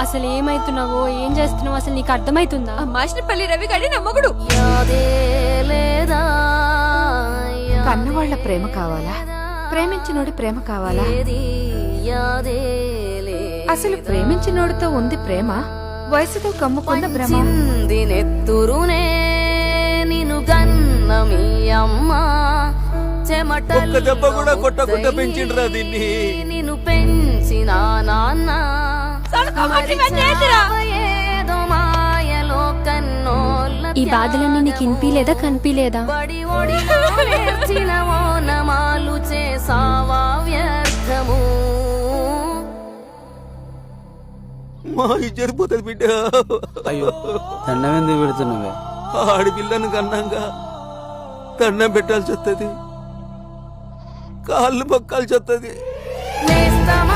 అసలు ఏమైతున్నావో ఏం చేస్తున్నావో అసలు నీకు అర్థమైతుందా? మాషినపల్లి రవి గారి నమ్మగుడు. కన్నవాళ్ల ప్రేమ కావాలా, ప్రేమించినోడి ప్రేమ కావాలా? అసలు ప్రేమించినోడితో ఉంది ప్రేమ, వయసుతో కమ్ముకున్న భ్రమ. నెత్తురునే నిన్ను గన్న మీ అమ్మ చెమటలు దెబ్బ కూడా కొట్టకుండా పెంచిండ్రా దీన్ని. నిన్ను పెంచిన నాన్న ఏదో మాయలో కన్నోళ్ళ ఈ బాధలన్నీ నీకు ఇనిపిలేదా కనిపిలేదా? బడి ఒడిలో నేర్చిన ఓనమాలు చేసావా వ్యర్థము. మా ఇజ్జత పోతుంది బిడ్డ. అయ్యో దండం ఎందుకు పెడుతున్నావే? ఆడపిల్లను కన్నాగా దండం పెట్టాల్సి వస్తుంది, కాళ్ళు మొక్కాల్సి వస్తుంది. నేస్తమా